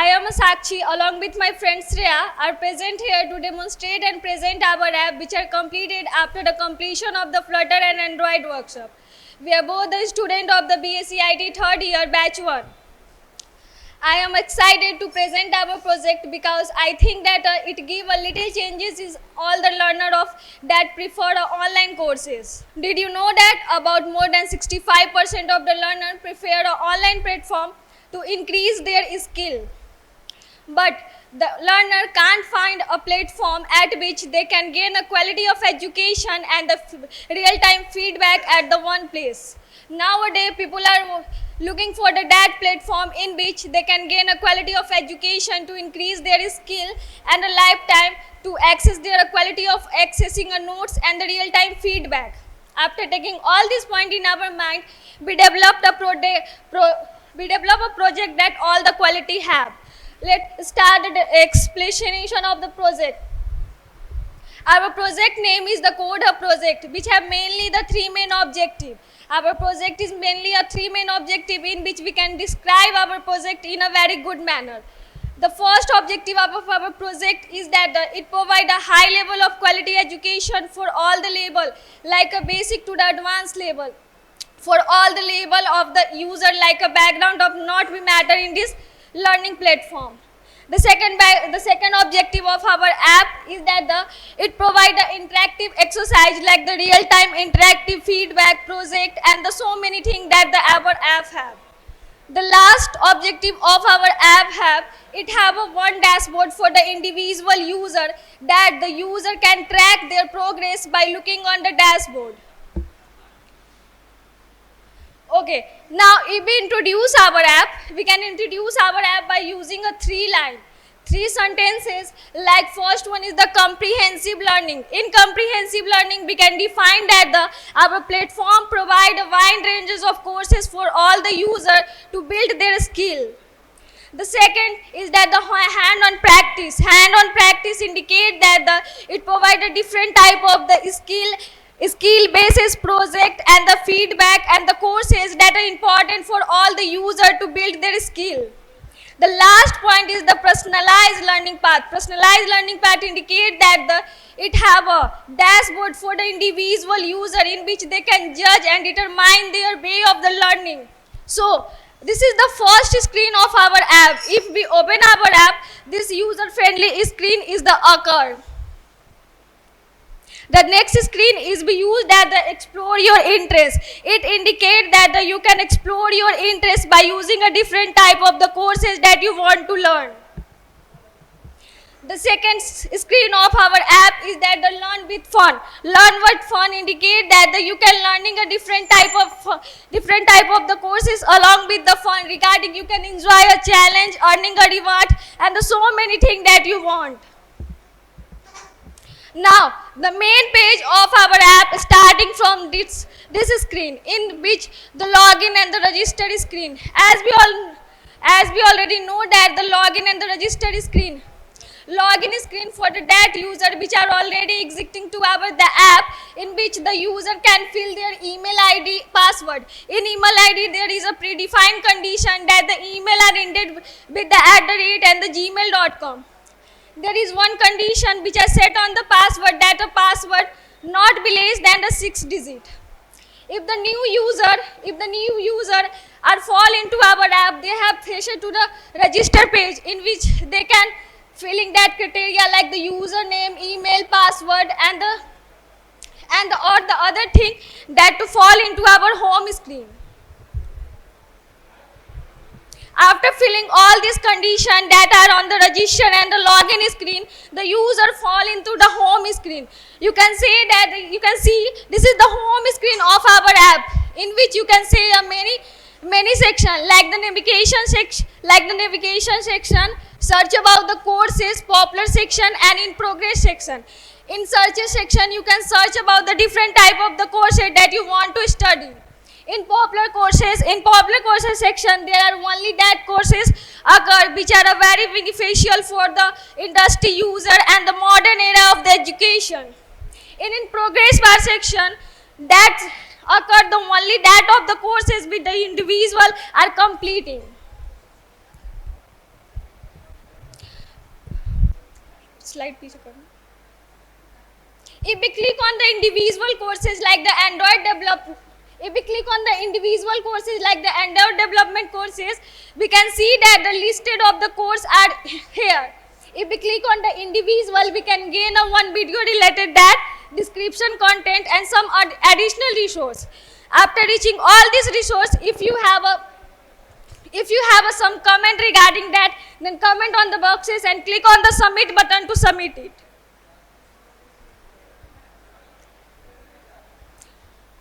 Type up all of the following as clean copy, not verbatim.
I am Sakshi along with my friend Shreya are present here to demonstrate and present our app which are completed after the completion of the Flutter and Android workshop. We are both the student of the BSc IT third year batch 1. I am excited to present our project because I think that it give a little changes is all the learner of that prefer online courses. Did you know that about more than 65% of the learner prefer an online platform to increase their skill? But the learner can't find a platform at which they can gain a quality of education and the real-time feedback at the one place. Nowadays, people are looking for that platform in which they can gain a quality of education to increase their skill and a lifetime to access their quality of accessing a notes and the real-time feedback. After taking all these points in our mind, we developed a project that all the quality have. Let's start the explanation of the project. Our project name is the Code Hub project, which have mainly the three main objectives. Our project is mainly a three main objective in which we can describe our project in a very good manner. The first objective of our project is that it provides a high level of quality education for all the level, like a basic to the advanced level. For all the level of the user, like a background of not be matter in this learning platform. The second objective of our app is that it provides an interactive exercise like the real-time interactive feedback project and the so many things that our app have. The last objective of our app it have a one dashboard for the individual user that the user can track their progress by looking on the dashboard. Okay, now if we introduce our app, we can introduce our app by using a three sentences. Like first one is the comprehensive learning. In comprehensive learning, we can define that our platform provide a wide ranges of courses for all the user to build their skill. The second is that the hand-on practice. Hand-on practice indicate that it provide a different type of the skill-based project and the feedback and the courses that are important for all the user to build their skill. The last point is the personalized learning path. Personalized learning path indicate that it have a dashboard for the individual user in which they can judge and determine their way of the learning. So, this is the first screen of our app. If we open our app, this user-friendly screen is the occur. The next screen is we use that explore your interest. It indicates that you can explore your interest by using a different type of the courses that you want to learn. The second screen of our app is that the learn with fun. Learn with fun indicate that you can learning a different type of the courses along with the fun regarding you can enjoy a challenge, earning a reward and so many things that you want. Now, the main page of our app starting from this screen in which the login and the register screen. As we already know that the login and the register screen. Login screen for that user which are already existing to the app in which the user can fill their email ID password. In email ID there is a predefined condition that the email are ended with the @ and the gmail.com. There is one condition which is set on the password that a password not be less than the 6 digit. If the new user are fall into our app, they have access to the register page in which they can filling that criteria like the username, email, password and the other thing that to fall into our home screen. After filling all these conditions that are on the register and the login screen, the user fall into the home screen. You can see this is the home screen of our app in which you can see many sections like the navigation section, search about the courses, popular section and in progress section. In searches section, you can search about the different type of the courses that you want to study. In popular courses section, there are only that courses occur which are very beneficial for the industry user and the modern era of the education. In progress bar section, that occur the only that of the courses which the individual are completing. slide पीछे करना. If we click on the individual courses like the Android development, if we click on the individual courses like the Android development courses, we can see that the listed of the course are here. If we click on the individual, we can gain a one video related that, description, content, and some additional resource. After reaching all these resource, if you have some comment regarding that, then comment on the boxes and click on the submit button to submit it.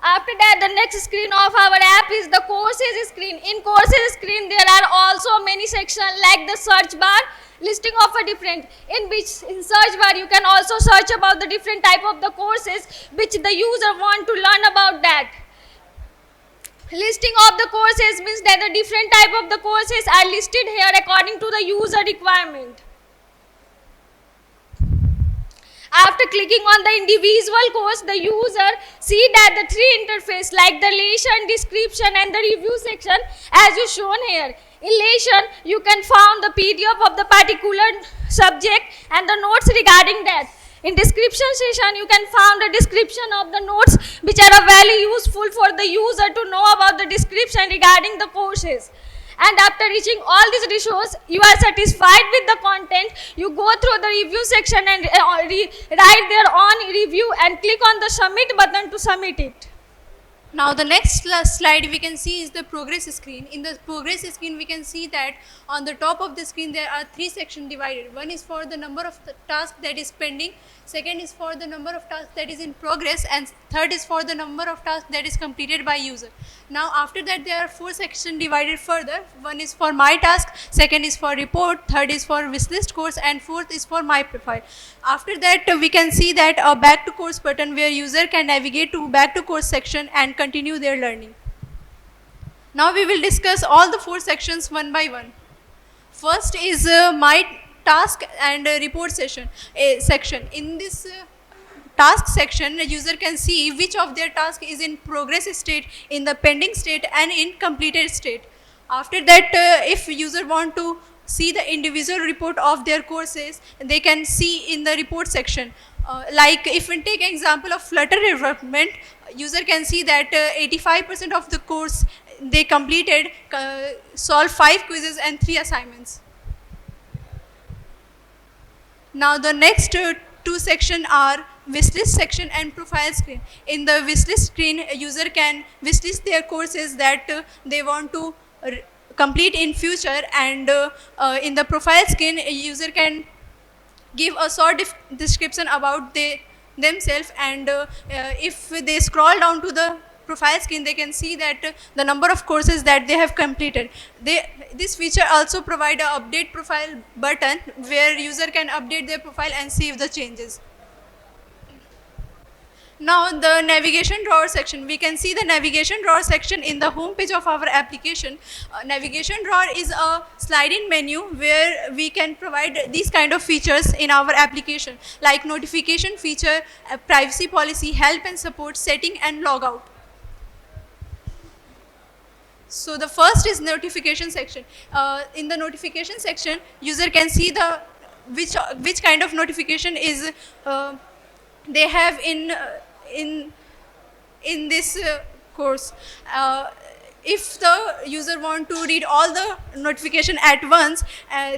After that, the next screen of our app is the courses screen. In courses screen, there are also many sections like the search bar, listing of a different, in search bar you can also search about the different type of the courses which the user want to learn about that. Listing of the courses means that the different type of the courses are listed here according to the user requirement. After clicking on the individual course, the user see that the three interface like the lesson, description and the review section as is shown here. In lesson, you can find the PDF of the particular subject and the notes regarding that. In description section, you can find the description of the notes which are very useful for the user to know about the description regarding the courses. And after reaching all these resources, you are satisfied with the content, you go through the review section and write their own review and click on the submit button to submit it. Now the next slide we can see is the progress screen. In the progress screen we can see that on the top of the screen there are three sections divided. One is for the number of tasks that is pending, second is for the number of tasks that is in progress, and third is for the number of tasks that is completed by user. Now after that there are four sections divided further. One is for my task, second is for report, third is for wishlist course, and fourth is for my profile. After that we can see that a back to course button where user can navigate to back to course section and continue their learning. Now we will discuss all the four sections one by one. First is my task and report section. In this task section, the user can see which of their task is in progress state, in the pending state and in completed state. After that, if user want to see the individual report of their courses, they can see in the report section. Like if we take example of Flutter development, user can see that 85% of the course they completed, solved 5 quizzes and 3 assignments. Now the next two sections are wishlist section and profile screen. In the wishlist screen, a user can wishlist their courses that they want to complete in future, and in the profile screen, a user can give a short description about themselves, and if they scroll down to the profile screen, they can see that the number of courses that they have completed. This feature also provide a update profile button where user can update their profile and save the changes. Now the navigation drawer section. We can see the navigation drawer section in the home page of our application. Navigation drawer is a sliding menu where we can provide these kind of features in our application, like notification feature, privacy policy, help and support, setting and logout. So the first is notification section. In the notification section, user can see the which kind of notification is they have in this course. If the user want to read all the notification at once,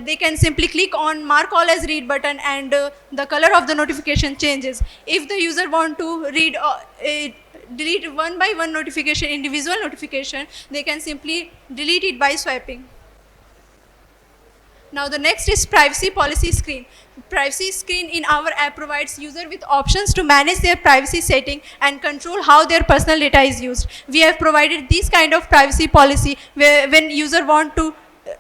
they can simply click on mark all as read button, and the color of the notification changes. If the user want to read delete one by one notification, individual notification, they can simply delete it by swiping. Now the next is privacy policy screen. Privacy screen in our app provides user with options to manage their privacy setting and control how their personal data is used. We have provided this kind of privacy policy where when user want to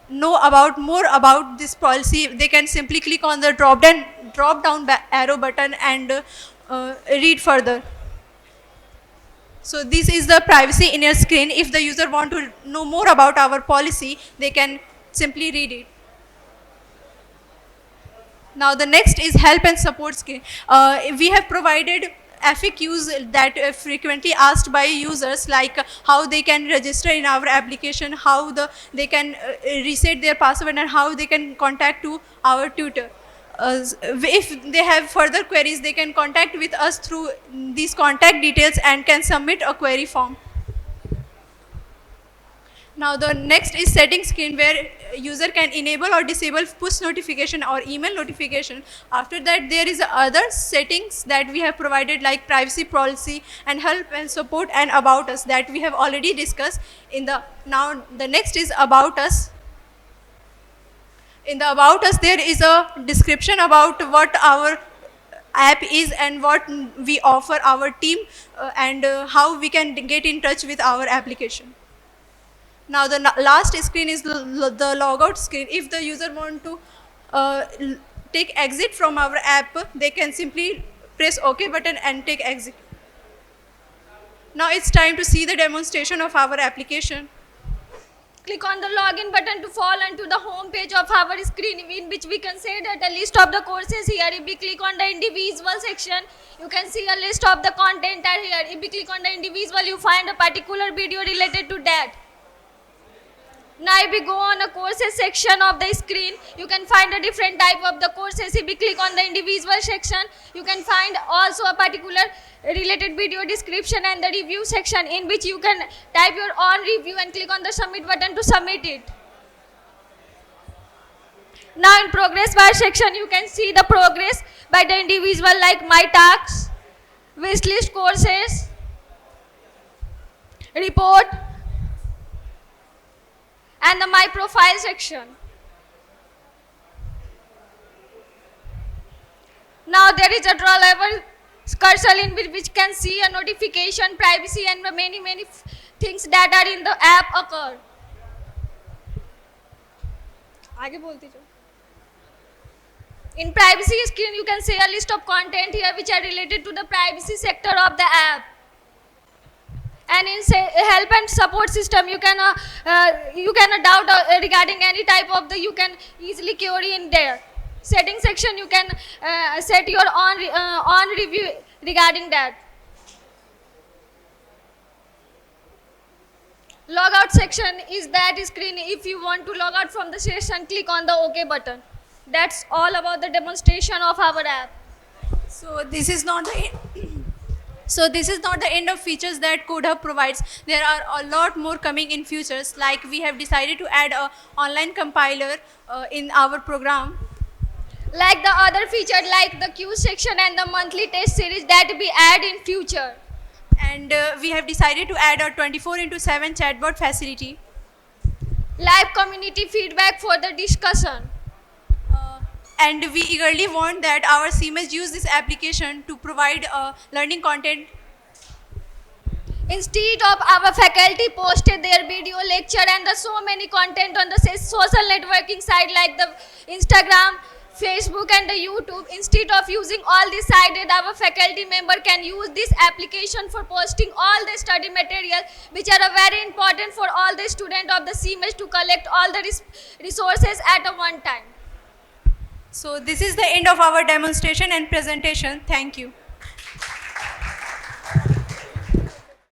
know more about this policy, they can simply click on the drop down arrow button and read further. So this is the privacy in your screen. If the user want to know more about our policy, they can simply read it. Now the next is help and support screen. We have provided FAQs that are frequently asked by users, like how they can register in our application, how they can reset their password, and how they can contact to our tutor. if they have further queries, they can contact with us through these contact details and can submit a query form. Now the next is setting screen, where user can enable or disable push notification or email notification. After that, there is other settings that we have provided, like privacy policy and help and support and about us, that we have already discussed in the. Now the next is about us. In the about us, there is a description about what our app is and what we offer our team, and how we can get in touch with our application. Now the last screen is the logout screen. If the user want to take exit from our app, they can simply press OK button and take exit. Now it's time to see the demonstration of our application. Click on the login button to fall onto the home page of our screen, in which we can say that a list of the courses here. If we click on the individual section, you can see a list of the content are here. If we click on the individual, you find a particular video related to that. Now if we go on a courses section of the screen, you can find a different type of the courses. If we click on the individual section, you can find also a particular related video description and the review section, in which you can type your own review and click on the submit button to submit it. Now in progress bar section, you can see the progress by the individual, like my tasks, wishlist courses, report, and the my profile section. Now there is a draw level cursor, in which can see a notification, privacy, and many things that are in the app occur. आगे बोलती जाओ. In privacy screen, you can see a list of content here which are related to the privacy sector of the app. And in help and support system, you can doubt regarding any type of the, you can easily query in there. Setting section, you can set your own review regarding that. Logout section is that screen. If you want to log out from the session, click on the OK button. That's all about the demonstration of our app. So this is not the end of features that CodeHub provides. There are a lot more coming in futures, like we have decided to add a online compiler in our program. Like the other feature, like the Q section and the monthly test series, that we add in future. And we have decided to add a 24/7 chatbot facility. Live community feedback for the discussion. And we eagerly want that our CMS use this application to provide learning content. Instead of our faculty posted their video lecture and the so many content on the social networking site like the Instagram, Facebook and the YouTube, instead of using all this site, our faculty member can use this application for posting all the study material, which are very important for all the students of the CMS to collect all the resources at a one time. So this is the end of our demonstration and presentation. Thank you.